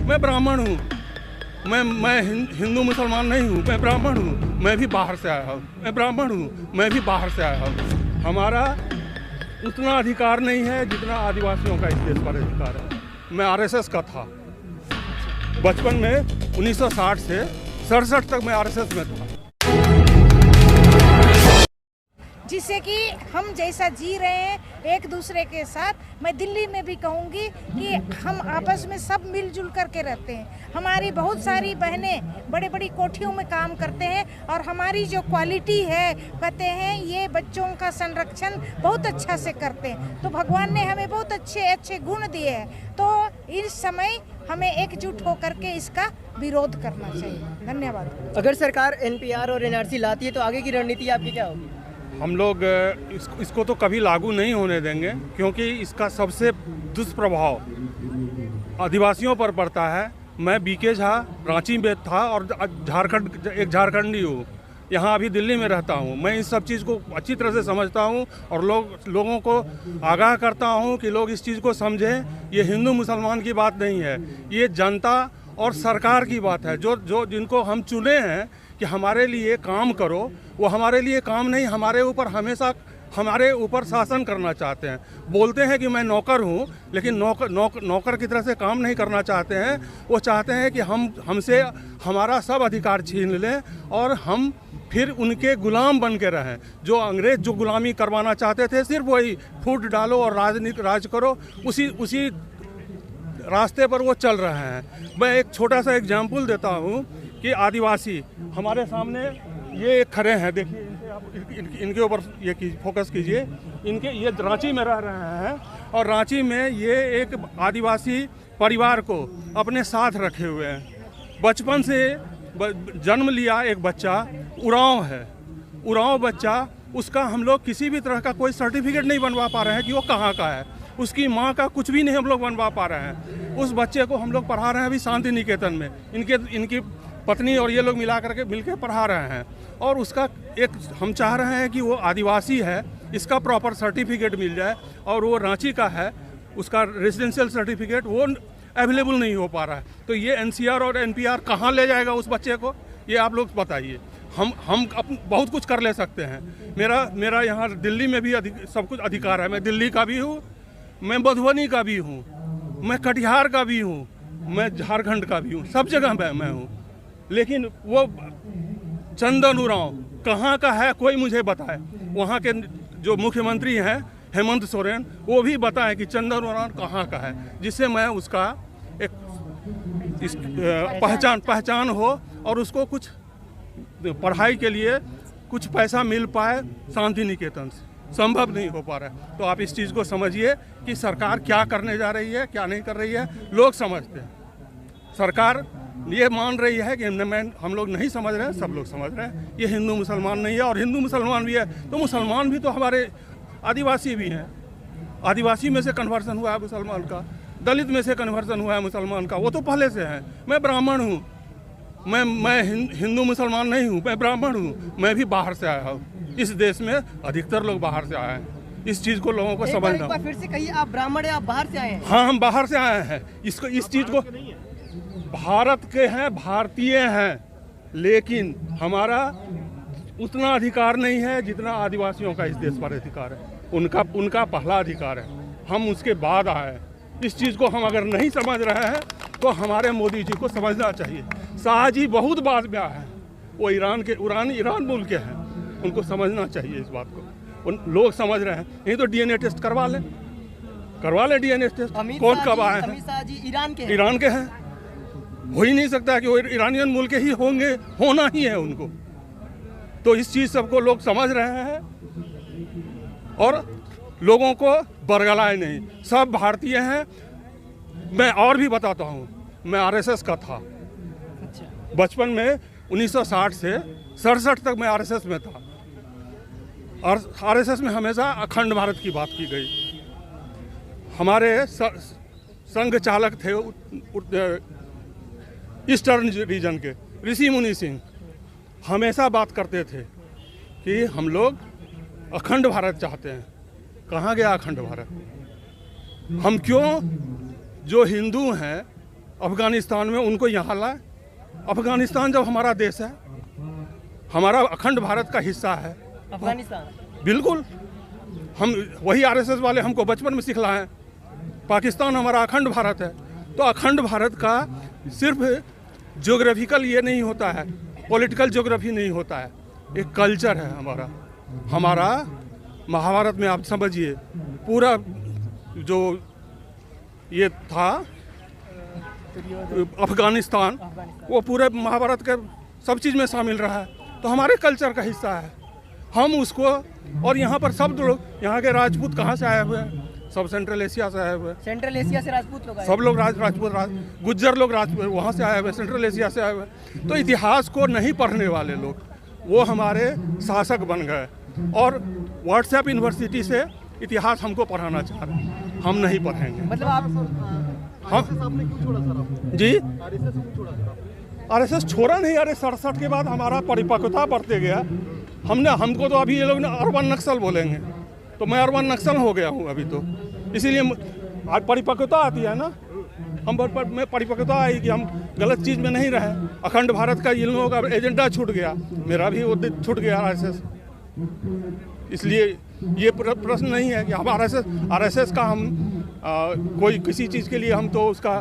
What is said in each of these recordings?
मैं ब्राह्मण हूँ, मैं हिंदू मुसलमान नहीं हूँ, मैं ब्राह्मण हूँ, मैं भी बाहर से आया हूँ, मैं ब्राह्मण हूँ, मैं भी बाहर से आया हूँ। हमारा उतना अधिकार नहीं है जितना आदिवासियों का इस देश पर अधिकार है। मैं आरएसएस का था बचपन में, 1960 से 67 तक मैं आरएसएस में था। जिससे कि हम जैसा जी रहे हैं एक दूसरे के साथ, मैं दिल्ली में भी कहूँगी कि हम आपस में सब मिलजुल करके रहते हैं। हमारी बहुत सारी बहनें बड़े बड़ी कोठियों में काम करते हैं और हमारी जो क्वालिटी है, कहते हैं ये बच्चों का संरक्षण बहुत अच्छा से करते हैं। तो भगवान ने हमें बहुत अच्छे अच्छे गुण दिए हैं, तो इस समय हमें एकजुट होकर के इसका विरोध करना चाहिए। धन्यवाद। अगर सरकार एनपीआर और एनआरसी लाती है तो आगे की रणनीति आपकी क्या होगी? हम लोग इसको तो कभी लागू नहीं होने देंगे, क्योंकि इसका सबसे दुष्प्रभाव आदिवासियों पर पड़ता है। मैं बीके झा रांची में था और एक झारखंडी हूँ, यहाँ अभी दिल्ली में रहता हूँ। मैं इस सब चीज़ को अच्छी तरह से समझता हूँ और लोगों को आगाह करता हूँ कि लोग इस चीज़ को समझें। ये हिंदू मुसलमान की बात नहीं है, ये जनता और सरकार की बात है। जो जिनको हम चुने हैं कि हमारे लिए काम करो, वो हमारे लिए काम नहीं, हमारे ऊपर शासन करना चाहते हैं। बोलते हैं कि मैं नौकर हूँ, लेकिन नौकर की तरह से काम नहीं करना चाहते हैं। वो चाहते हैं कि हमसे हमारा सब अधिकार छीन लें और हम फिर उनके गुलाम बन के रहें। जो अंग्रेज जो गुलामी करवाना चाहते थे, सिर्फ वही फूट डालो और राज करो, उसी रास्ते पर वो चल रहे हैं। मैं एक छोटा सा एग्जाम्पल देता हूँ कि आदिवासी हमारे सामने ये खड़े हैं, देखिए इनके ऊपर ये फोकस कीजिए। ये रांची में रह रहे हैं और रांची में ये एक आदिवासी परिवार को अपने साथ रखे हुए हैं। बचपन से जन्म लिया एक बच्चा उरांव बच्चा, उसका हम लोग किसी भी तरह का कोई सर्टिफिकेट नहीं बनवा पा रहे हैं कि वो कहाँ का है। उसकी माँ का कुछ भी नहीं हम लोग बनवा पा रहे हैं। उस बच्चे को हम लोग पढ़ा रहे हैं अभी शांति निकेतन में। इनकी पत्नी और ये लोग मिलकर पढ़ा रहे हैं और उसका हम चाह रहे हैं कि वो आदिवासी है, इसका प्रॉपर सर्टिफिकेट मिल जाए। और वो रांची का है, उसका रेजिडेंशियल सर्टिफिकेट वो अवेलेबल नहीं हो पा रहा है। तो ये एनसीआर और एनपीआर कहाँ ले जाएगा उस बच्चे को, ये आप लोग बताइए। हम बहुत कुछ कर ले सकते हैं। मेरा यहाँ दिल्ली में भी सब कुछ अधिकार है। मैं दिल्ली का भी हूँ, मैं मधुबनी का भी हूँ, मैं कटिहार का भी हूँ, मैं झारखंड का भी हूँ, सब जगह मैं हूँ। लेकिन वो चंदन उरांव कहाँ का है कोई मुझे बताए। वहाँ के जो मुख्यमंत्री हैं हेमंत सोरेन, वो भी बताएं कि चंदन उरांव कहाँ का है, जिससे मैं उसका एक पहचान हो और उसको कुछ पढ़ाई के लिए कुछ पैसा मिल पाए शांति निकेतन से। संभव नहीं हो पा रहा है। तो आप इस चीज़ को समझिए कि सरकार क्या करने जा रही है, क्या नहीं कर रही है। लोग समझते हैं, सरकार ये मान रही है कि हम लोग नहीं समझ रहे हैं, सब लोग समझ रहे हैं। ये हिंदू मुसलमान नहीं है, और हिंदू मुसलमान भी है तो मुसलमान भी तो हमारे आदिवासी भी हैं। आदिवासी में से कन्वर्सन हुआ है मुसलमान का, दलित में से कन्वर्सन हुआ है मुसलमान का, वो तो पहले से है। मैं ब्राह्मण हूँ, मैं हिंदू मुसलमान नहीं हूँ, मैं ब्राह्मण हूँ, मैं भी बाहर से आया हूँ। इस देश में अधिकतर लोग बाहर से आए हैं। इस चीज़ को लोगों को समझना। फिर से कहिए, आप ब्राह्मण हैं, आप बाहर से आए हैं? हाँ, हम बाहर से आए हैं। इस चीज़ को भारत के हैं, भारतीय हैं, लेकिन हमारा उतना अधिकार नहीं है जितना आदिवासियों का इस देश पर अधिकार है। उनका पहला अधिकार है, हम उसके बाद आए। इस चीज़ को हम अगर नहीं समझ रहे हैं तो हमारे मोदी जी को समझना चाहिए। शाह जी बहुत बाद में आए हैं, वो ईरान मुल्क के हैं, उनको समझना चाहिए इस बात को। लोग समझ रहे हैं, नहीं तो डीएनए टेस्ट करवा लें डीएनए टेस्ट। कौन कब आए हैं? अमित शाह जी ईरान के हैं। हो ही नहीं सकता कि वो ईरानियन मुल्क के ही होंगे, होना ही है उनको। तो इस चीज़ सबको लोग समझ रहे हैं और लोगों को बरगलाए नहीं, सब भारतीय हैं। मैं और भी बताता हूँ, मैं आरएसएस का था बचपन में, 1960 से 67 तक मैं आरएसएस में था। और आरएसएस में हमेशा अखंड भारत की बात की गई। हमारे संघ चालक थे ईस्टर्न रीजन के ऋषि मुनि सिंह, हमेशा बात करते थे कि हम लोग अखंड भारत चाहते हैं। कहाँ गया अखंड भारत? हम क्यों जो हिंदू हैं अफगानिस्तान में उनको यहाँ लाए। अफगानिस्तान जब हमारा देश है, हमारा अखंड भारत का हिस्सा है। अफगानिस्तान बिल्कुल, हम वही आरएसएस वाले हमको बचपन में सिखलाएं। पाकिस्तान हमारा अखंड भारत है, तो अखंड भारत का सिर्फ ज्योग्राफिकल ये नहीं होता है, पॉलिटिकल ज्योग्राफी नहीं होता है, एक कल्चर है हमारा। महाभारत में आप समझिए पूरा जो ये था अफगानिस्तान, वो पूरे महाभारत के सब चीज़ में शामिल रहा है, तो हमारे कल्चर का हिस्सा है हम उसको। और यहाँ पर सब लोग, यहाँ के राजपूत कहाँ से आए हुए हैं? सब सेंट्रल एशिया से आए हुए हैं। सेंट्रल एशिया से राजपूत लोग आए। सब लोग राजपूत गुज्जर लोग राजपूत वहाँ से आए हुए, सेंट्रल एशिया से आए हुए। तो इतिहास को नहीं पढ़ने वाले लोग वो हमारे शासक बन गए और व्हाट्सएप यूनिवर्सिटी से इतिहास हमको पढ़ाना चाह रहे हैं। हम नहीं पढ़ेंगे। मतलब आप आपने क्यों छोड़ा सर? आप जी आरएसएस क्यों छोड़ा सर? आरएसएस छोड़ा नहीं। अरे 67 के बाद हमारा परिपक्वता बढ़ते गया। हमको तो अभी ये लोग अर्बन नक्सल बोलेंगे, तो मैं अर्बन नक्सल हो गया हूँ अभी तो। इसीलिए आज परिपक्वता आती है ना, में परिपक्वता आई कि हम गलत चीज़ में नहीं रहे। अखंड भारत का इन लोगों का एजेंडा छूट गया, मेरा भी वो छूट गया आरएसएस। इसलिए ये प्रश्न नहीं है कि हम आरएसएस का कोई किसी चीज़ के लिए हम तो उसका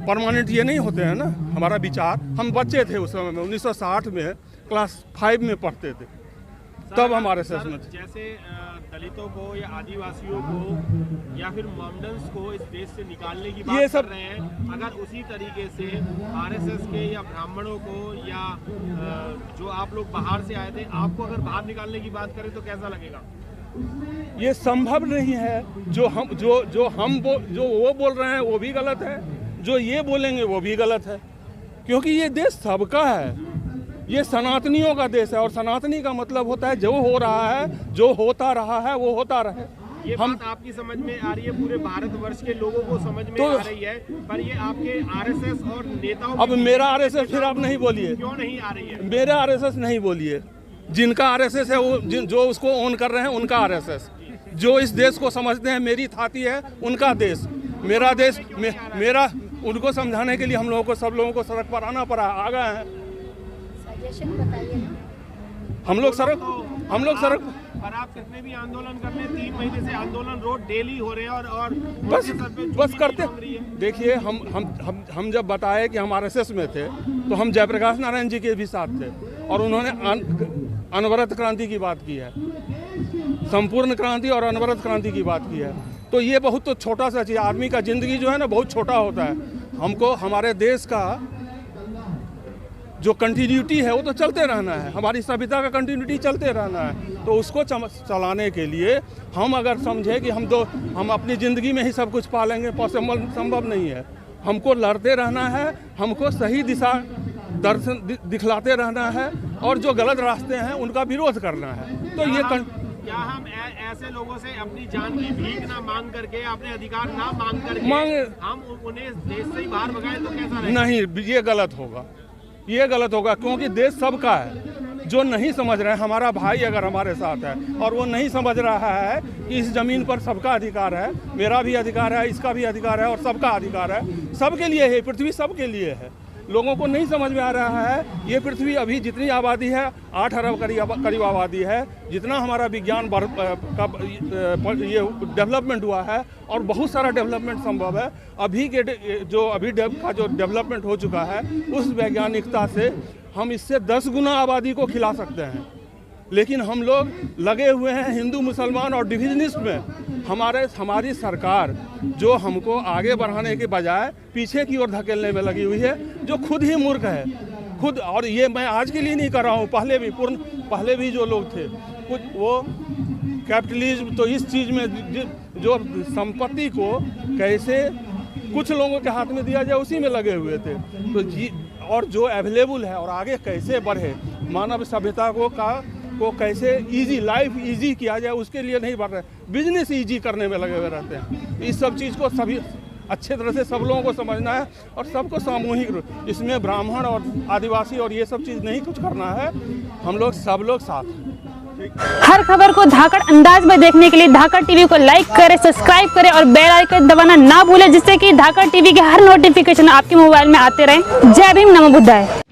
परमानेंट ये नहीं होते हैं ना। हमारा विचार, हम बच्चे थे उस समय में, 1960 में क्लास 5 में पढ़ते थे, तब हम आरएसएस में थे। जैसे दलितों को या आदिवासियों को या फिर मॉमडन्स को इस देश से निकालने की बात कर रहे हैं, अगर उसी तरीके से आरएसएस के या ब्राह्मणों को या जो आप लोग बाहर से आए थे, आपको अगर बाहर निकालने की बात करें तो कैसा लगेगा? ये संभव नहीं है। जो वो बोल रहे हैं वो भी गलत है, जो ये बोलेंगे वो भी गलत है, क्योंकि ये देश सबका है। ये सनातनियों का देश है और सनातनी का मतलब होता है जो हो रहा है, जो होता रहा है वो होता रहे। ये बात आपकी समझ में आ रही है, पूरे भारतवर्ष के लोगों को समझ में आ रही है, पर ये आपके आरएसएस और नेताओं अब मेरा आरएसएस फिर आप नहीं बोलिए। क्यों नहीं आ रही है? मेरा आरएसएस नहीं बोलिए। जिनका आरएसएस है वो जो उसको ओन कर रहे हैं उनका आरएसएस। जो इस देश को समझते हैं मेरी थाती है उनका देश, मेरा देश मेरा। उनको समझाने के लिए हम लोगों को, सब लोगों को सड़क पर आना पड़ा, आ गए हैं हम लोग सड़क पर आप कितने भी आंदोलन कर लें, 3 महीने से आंदोलन रोड डेली हो रहे हैं और बस करते। देखिए हम जब बताए कि हम आरएसएस में थे तो हम जयप्रकाश नारायण जी के भी साथ थे और उन्होंने अनवरत क्रांति की बात की है, संपूर्ण क्रांति और अनवरत क्रांति की बात की है। तो ये बहुत तो छोटा सा चीज़, आदमी का जिंदगी जो है ना बहुत छोटा होता है। हमको हमारे देश का जो कंटिन्यूटी है वो तो चलते रहना है, हमारी सभ्यता का कंटिन्यूटी चलते रहना है। तो उसको चलाने के लिए हम अगर समझे कि हम अपनी ज़िंदगी में ही सब कुछ पालेंगे, पॉसिबल संभव नहीं है। हमको लड़ते रहना है, हमको सही दिशा दर्शन दिखलाते रहना है और जो गलत रास्ते हैं उनका विरोध करना है। तो ये क्या हम ऐसे लोगों से अपनी जान की भीख ना मांग करके, अपने अधिकार ना मांग करके हम उन्हें देश से ही बाहर भगाएं तो कैसा रहेगा? नहीं, ये गलत होगा, ये गलत होगा, क्योंकि देश सबका है। जो नहीं समझ रहे हैं, हमारा भाई अगर हमारे साथ है और वो नहीं समझ रहा है कि इस ज़मीन पर सबका अधिकार है, मेरा भी अधिकार है, इसका भी अधिकार है और सबका अधिकार है, सबके लिए है, पृथ्वी सबके लिए है। लोगों को नहीं समझ में आ रहा है ये पृथ्वी अभी जितनी आबादी है 8 अरब करीब आबादी है, जितना हमारा विज्ञान का ये डेवलपमेंट हुआ है और बहुत सारा डेवलपमेंट संभव है। अभी का जो डेवलपमेंट हो चुका है उस वैज्ञानिकता से हम इससे 10 गुना आबादी को खिला सकते हैं। लेकिन हम लोग लगे हुए हैं हिंदू मुसलमान और डिविजनिस्ट में। हमारी सरकार जो हमको आगे बढ़ाने के बजाय पीछे की ओर धकेलने में लगी हुई है, जो खुद ही मूर्ख है खुद। और ये मैं आज के लिए नहीं कर रहा हूँ, पहले भी जो लोग थे कुछ वो कैपिटलिज्म, तो इस चीज़ में जो संपत्ति को कैसे कुछ लोगों के हाथ में दिया जाए उसी में लगे हुए थे। तो और जो अवेलेबल है और आगे कैसे बढ़े, मानव सभ्यता को कैसे लाइफ इजी किया जाए उसके लिए नहीं बढ़ रहे, बिजनेस इजी करने में लगे हुए रहते हैं। इस सब चीज़ को सभी अच्छे तरह से सब लोगों को समझना है और सबको सामूहिक रूप, इसमें ब्राह्मण और आदिवासी और ये सब चीज़ नहीं कुछ करना है। हम लोग सब लोग साथ हैं। हर खबर को धाकड़ अंदाज में देखने के लिए धाकड़ टीवी को लाइक करें, सब्सक्राइब करें और बेल आइकन दबाना ना भूलें, जिससे कि धाकड़ टीवी के हर नोटिफिकेशन आपके मोबाइल में आते रहें। जय भीम, नमो बुद्धाय।